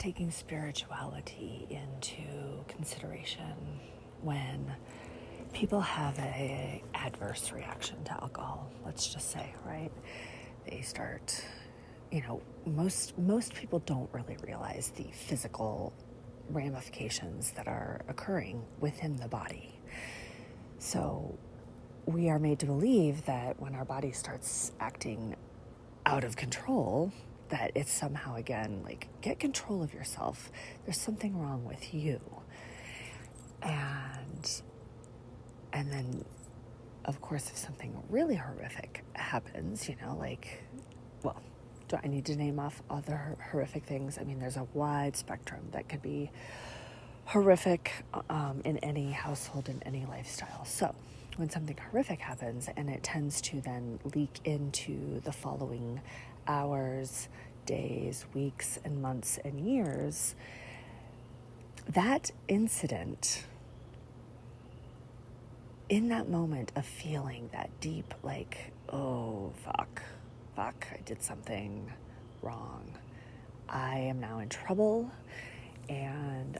taking spirituality into consideration when people have a adverse reaction to alcohol, let's just say, right? They start, most people don't really realize the physical ramifications that are occurring within the body. So we are made to believe that when our body starts acting out of control, that it's somehow, again, like, get control of yourself. There's something wrong with you. And then, of course, if something really horrific happens, do I need to name off other horrific things? I mean, there's a wide spectrum that could be horrific in any household, in any lifestyle. So when something horrific happens, and it tends to then leak into the following hours, days, weeks, and months, and years, that incident, in that moment of feeling that deep, like, oh, fuck, I did something wrong. I am now in trouble, and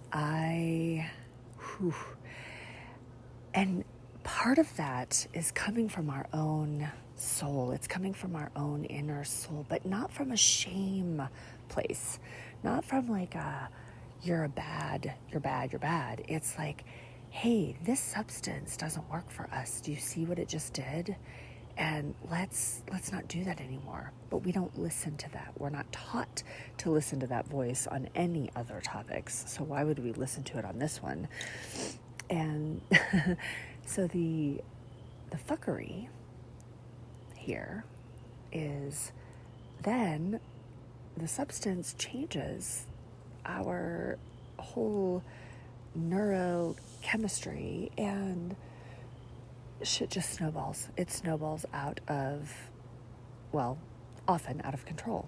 and part of that is coming from our own soul. It's coming from our own inner soul, but not from a shame place, not from like you're bad. It's like, hey, this substance doesn't work for us. Do you see what it just did? And let's not do that anymore. But we don't listen to that. We're not taught to listen to that voice on any other topics. So why would we listen to it on this one? And so the fuckery here is then the substance changes our whole neurochemistry, and shit just snowballs. It snowballs often out of control.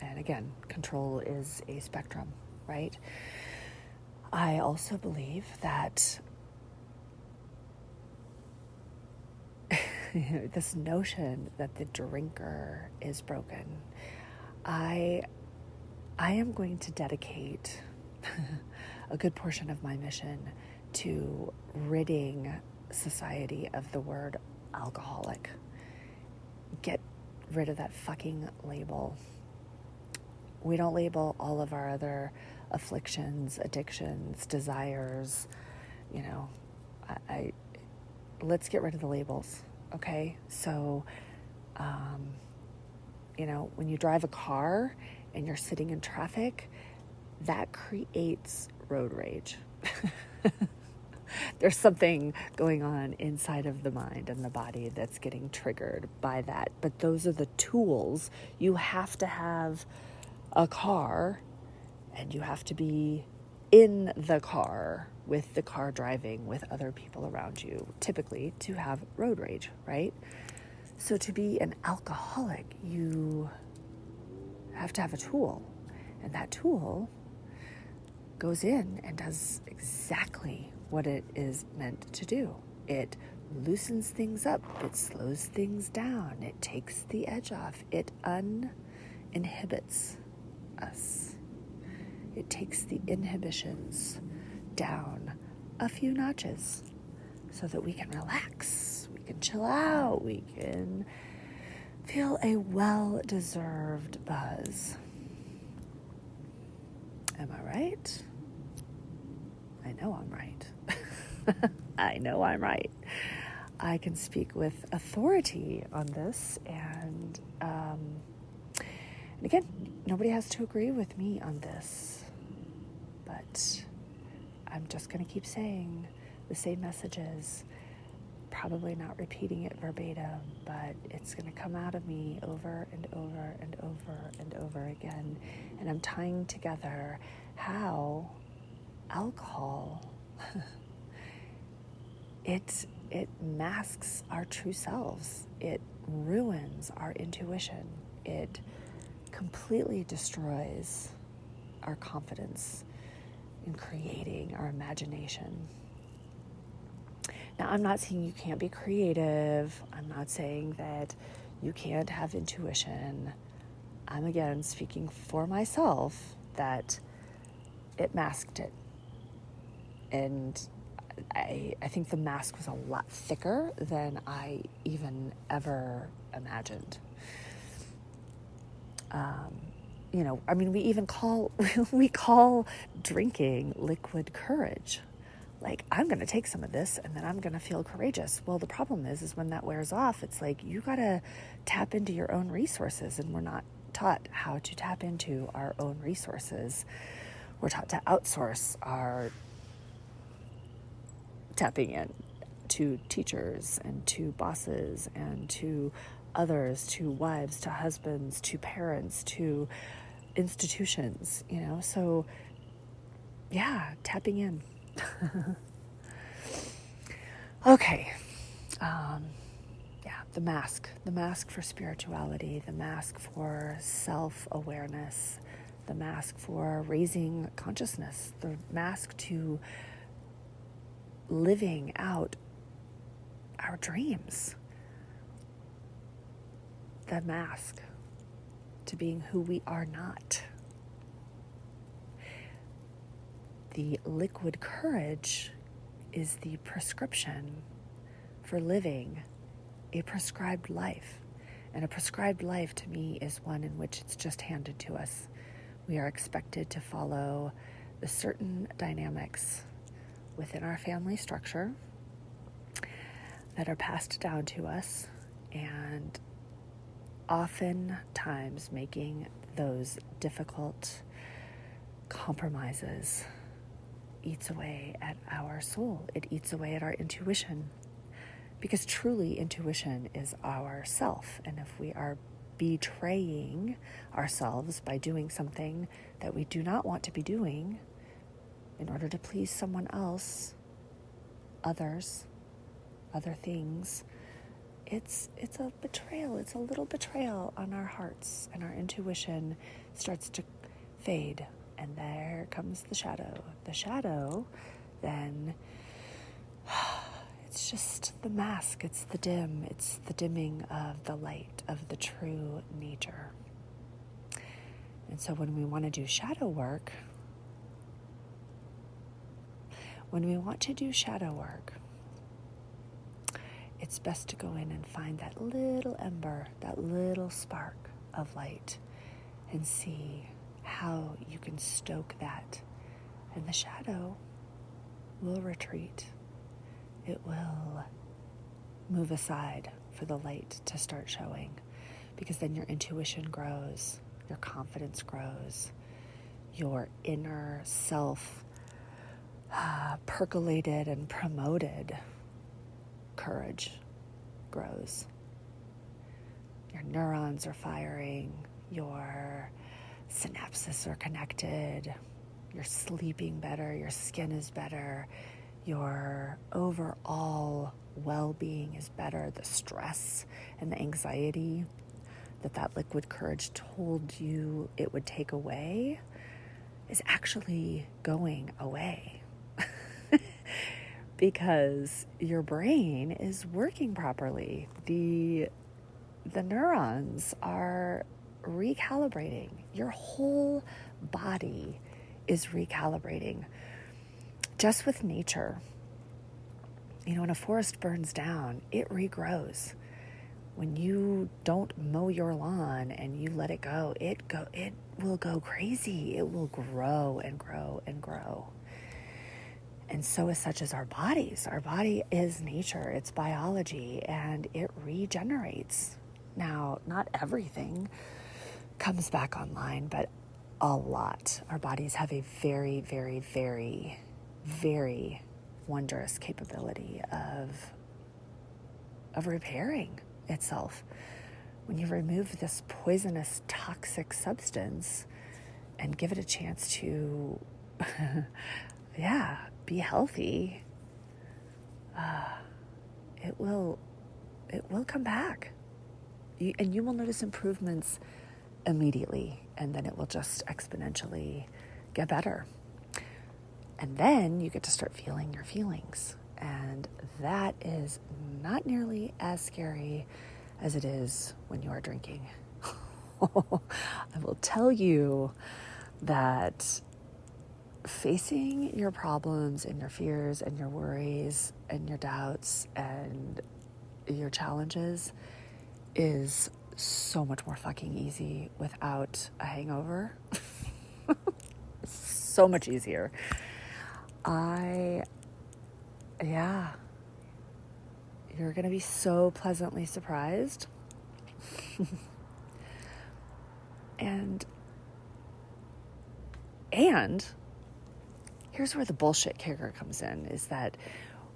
And again, control is a spectrum, right? I also believe that this notion that the drinker is broken. I am going to dedicate a good portion of my mission to ridding society of the word alcoholic. Get rid of that fucking label. We don't label all of our other afflictions, addictions, desires. Let's get rid of the labels, okay? So, when you drive a car and you're sitting in traffic, that creates road rage. There's something going on inside of the mind and the body that's getting triggered by that. But those are the tools. You have to have a car, and you have to be in the car with the car driving with other people around you, typically to have road rage, right? So to be an alcoholic, you have to have a tool. And that tool goes in and does exactly what it is meant to do. It loosens things up. It slows things down. It takes the edge off. It uninhibits us. It takes the inhibitions down a few notches so that we can relax, we can chill out, we can feel a well-deserved buzz. Am I right? I know I'm right. I know I'm right. I can speak with authority on this, and again, nobody has to agree with me on this, but I'm just going to keep saying the same messages, probably not repeating it verbatim, but it's going to come out of me over and over and over and over again, and I'm tying together how alcohol it masks our true selves. It ruins our intuition. It completely destroys our confidence in creating our imagination. Now, I'm not saying you can't be creative. I'm not saying that you can't have intuition. I'm, again, speaking for myself that it masked it. And I think the mask was a lot thicker than I even ever imagined. We even call drinking liquid courage. Like, I'm going to take some of this and then I'm going to feel courageous. Well, the problem is when that wears off, it's like you got to tap into your own resources, and we're not taught how to tap into our own resources. We're taught to outsource our tapping in to teachers and to bosses and to others, to wives, to husbands, to parents, to institutions, So, yeah, tapping in. Okay. The mask for spirituality, the mask for self-awareness, the mask for raising consciousness, the mask to living out our dreams, the mask to being who we are not. The liquid courage is the prescription for living a prescribed life. And a prescribed life to me is one in which it's just handed to us. We are expected to follow the certain dynamics within our family structure that are passed down to us, and oftentimes making those difficult compromises eats away at our soul. It eats away at our intuition, because truly intuition is our self. And if we are betraying ourselves by doing something that we do not want to be doing in order to please someone else, other things, it's a betrayal. It's a little betrayal on our hearts, and our intuition starts to fade. And there comes the shadow. The shadow, then, it's just the mask. It's the dim. It's the dimming of the light of the true nature. And so when we want to do shadow work, it's best to go in and find that little ember, that little spark of light, and see how you can stoke that. And the shadow will retreat. It will move aside for the light to start showing, because then your intuition grows, your confidence grows, your inner self percolated and promoted courage grows. Your neurons are firing, your synapses are connected, you're sleeping better, your skin is better, your overall well-being is better. The stress and the anxiety that liquid courage told you it would take away is actually going away. Because your brain is working properly. The neurons are recalibrating. Your whole body is recalibrating. Just with nature, when a forest burns down, it regrows. When you don't mow your lawn and you let it go, it will go crazy. It will grow and grow and grow. And so is such as our bodies. Our body is nature, it's biology, and it regenerates. Now, not everything comes back online, but a lot. Our bodies have a very, very, very, very wondrous capability of repairing itself. When you remove this poisonous, toxic substance and give it a chance to, be healthy, it will come back. And you will notice improvements immediately, and then it will just exponentially get better. And then you get to start feeling your feelings. And that is not nearly as scary as it is when you are drinking. I will tell you that facing your problems and your fears and your worries and your doubts and your challenges is so much more fucking easy without a hangover. So much easier. You're going to be so pleasantly surprised. And here's where the bullshit kicker comes in, is that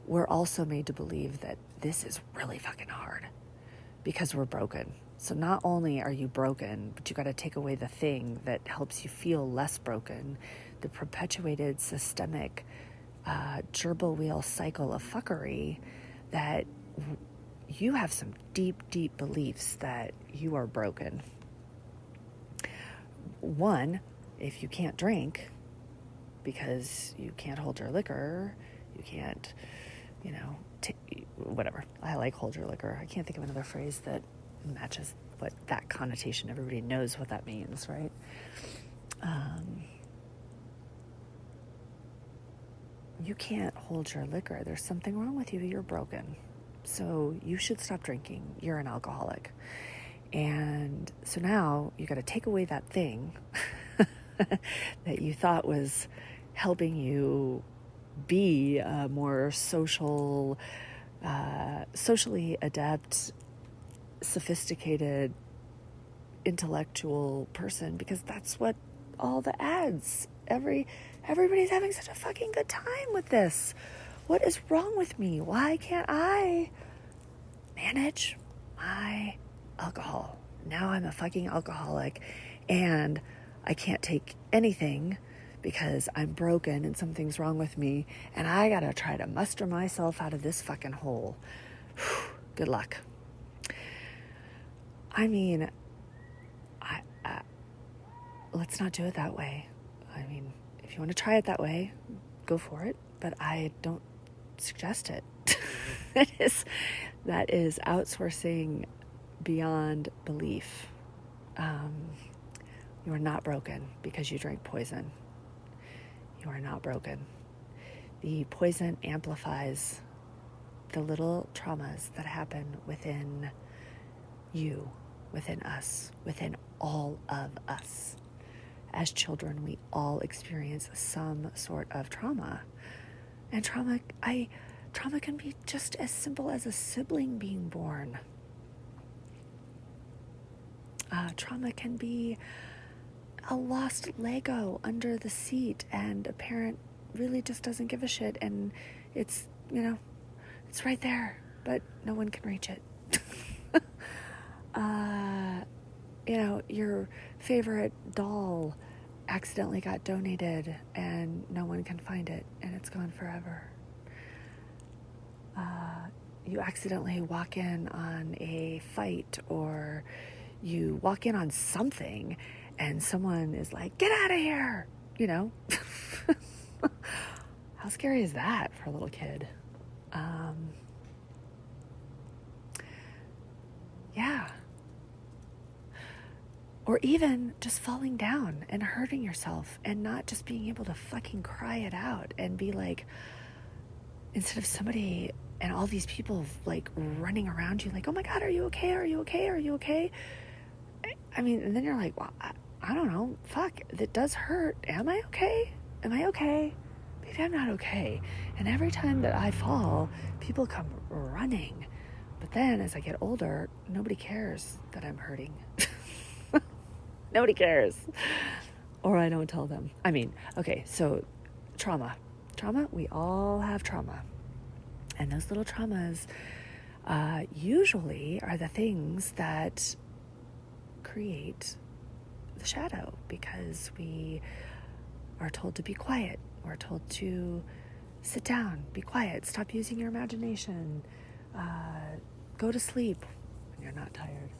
we're also made to believe that this is really fucking hard because we're broken. So not only are you broken, but you got to take away the thing that helps you feel less broken, the perpetuated systemic gerbil wheel cycle of fuckery, that you have some deep, deep beliefs that you are broken. One, if you can't drink because you can't hold your liquor, you can't, whatever. I like hold your liquor. I can't think of another phrase that matches what that connotation. Everybody knows what that means, right? You can't hold your liquor. There's something wrong with you. You're broken. So you should stop drinking. You're an alcoholic. And so now you got to take away that thing that you thought was helping you be a more socially adept, sophisticated, intellectual person, because that's what all the ads, everybody's having such a fucking good time with this. What is wrong with me? Why can't I manage my alcohol? Now I'm a fucking alcoholic and I can't take anything because I'm broken and something's wrong with me, and I gotta try to muster myself out of this fucking hole. Good luck. I mean, let's not do it that way. I mean, if you want to try it that way, go for it, but I don't suggest it. That is outsourcing beyond belief. You are not broken because you drank poison. You are not broken. The poison amplifies the little traumas that happen within you, within us, within all of us. As children, we all experience some sort of trauma. And trauma can be just as simple as a sibling being born. Trauma can be a lost Lego under the seat and a parent really just doesn't give a shit, and it's right there, but no one can reach it. Your favorite doll accidentally got donated and no one can find it and it's gone forever. You accidentally walk in on a fight, or you walk in on something and someone is like, get out of here, How scary is that for a little kid? Yeah. Or even just falling down and hurting yourself and not just being able to fucking cry it out and be like, instead of somebody and all these people like running around you like, oh my God, are you okay? Are you okay? Are you okay? I mean, and then you're like, well, I don't know. Fuck, it does hurt. Am I okay? Am I okay? Maybe I'm not okay. And every time that I fall, people come running. But then as I get older, nobody cares that I'm hurting. Nobody cares. Or I don't tell them. I mean, okay, so trauma. We all have trauma. And those little traumas usually are the things that create the shadow, because we are told to be quiet. We're told to sit down, be quiet, stop using your imagination, go to sleep when you're not tired,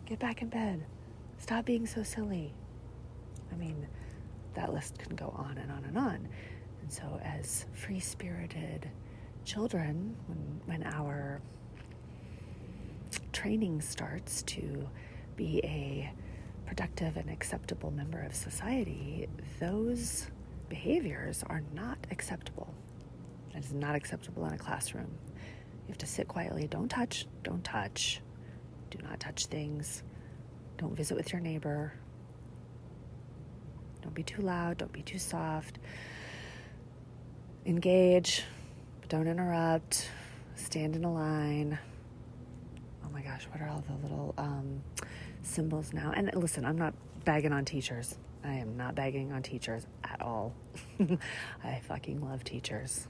get back in bed, stop being so silly. I mean, that list can go on and on and on. And so as free-spirited children, when our training starts to be a productive and acceptable member of society, those behaviors are not acceptable. It is not acceptable in a classroom. You have to sit quietly. Don't touch. Don't touch. Do not touch things. Don't visit with your neighbor. Don't be too loud. Don't be too soft. Engage, but don't interrupt. Stand in a line. Oh my gosh, what are all the little symbols now? And listen, I'm not bagging on teachers. I am not bagging on teachers at all. I fucking love teachers.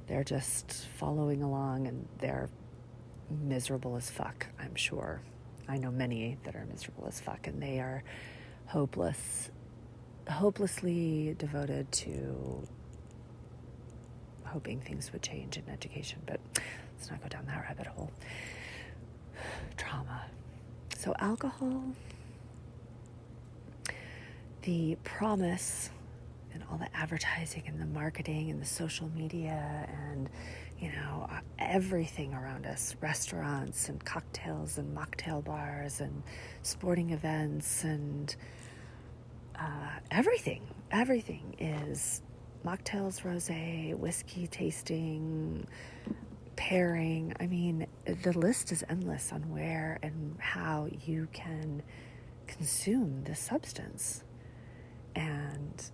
They're just following along and they're miserable as fuck, I'm sure. I know many that are miserable as fuck, and they are hopelessly devoted to hoping things would change in education. But let's not go down that rabbit hole. Trauma. So alcohol, the promise and all the advertising and the marketing and the social media and, everything around us, restaurants and cocktails and mocktail bars and sporting events and everything is mocktails, rosé, whiskey tasting, pairing. I mean, the list is endless on where and how you can consume this substance. And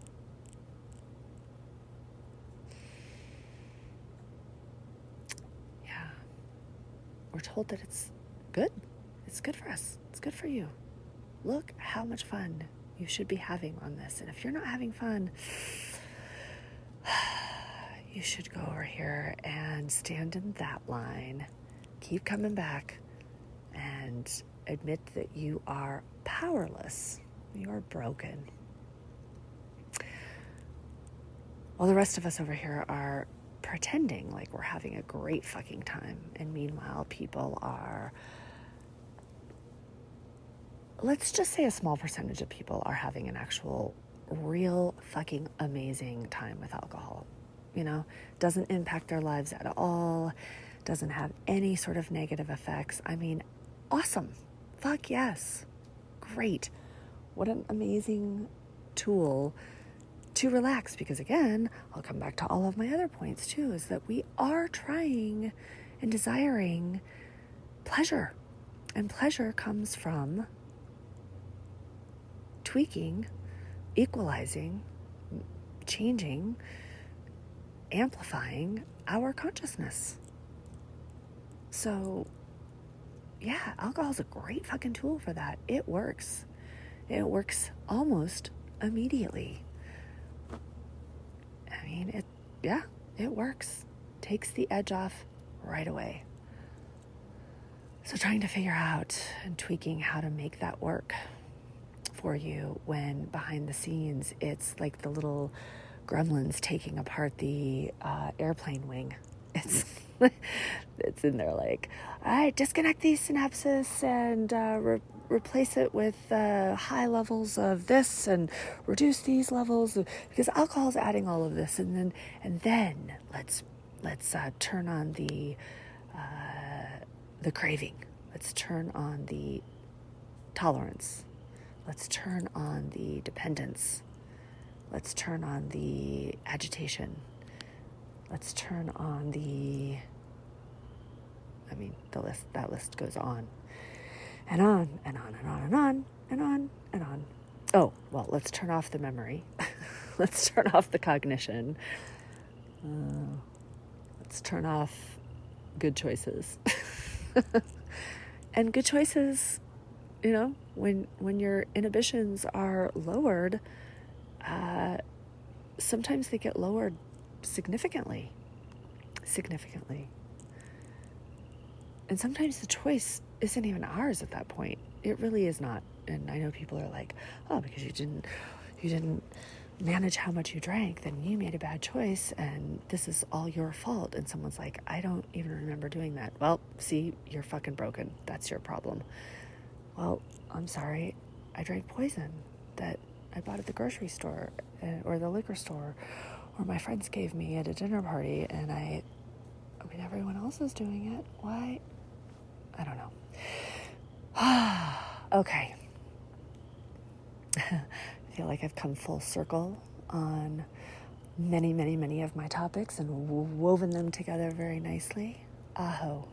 yeah, we're told that it's good. It's good for us. It's good for you. Look how much fun you should be having on this. And if you're not having fun, you should go over here and stand in that line, keep coming back, and admit that you are powerless. You are broken. While the rest of us over here are pretending like we're having a great fucking time. And meanwhile, people are, let's just say a small percentage of people are having an actual real fucking amazing time with alcohol. Doesn't impact their lives at all, doesn't have any sort of negative effects. I mean, awesome. Fuck yes. Great. What an amazing tool to relax. Because again, I'll come back to all of my other points too, is that we are trying and desiring pleasure. And pleasure comes from tweaking, equalizing, changing, amplifying our consciousness. So, yeah, alcohol is a great fucking tool for that. It works. It works almost immediately. I mean, it works. Takes the edge off right away. So trying to figure out and tweaking how to make that work for you when behind the scenes it's like the little gremlins taking apart the airplane wing. It's in there like, all right, disconnect these synapses and replace it with high levels of this and reduce these levels because alcohol is adding all of this, and then let's turn on the craving. Let's turn on the tolerance. Let's turn on the dependence. Let's turn on the agitation. Let's turn on that list goes on and on and on and on and on and on and on. Oh, well, let's turn off the memory. Let's turn off the cognition. Let's turn off good choices. And good choices, when your inhibitions are lowered, sometimes they get lowered significantly. And sometimes the choice isn't even ours at that point. It really is not. And I know people are like, oh, because you didn't manage how much you drank, then you made a bad choice and this is all your fault. And someone's like, I don't even remember doing that. Well, see, you're fucking broken. That's your problem. Well, I'm sorry. I drank poison that I bought at the grocery store or the liquor store, or my friends gave me at a dinner party, and everyone else is doing it. Why? I don't know. Okay. I feel like I've come full circle on many, many, many of my topics and woven them together very nicely. Aho.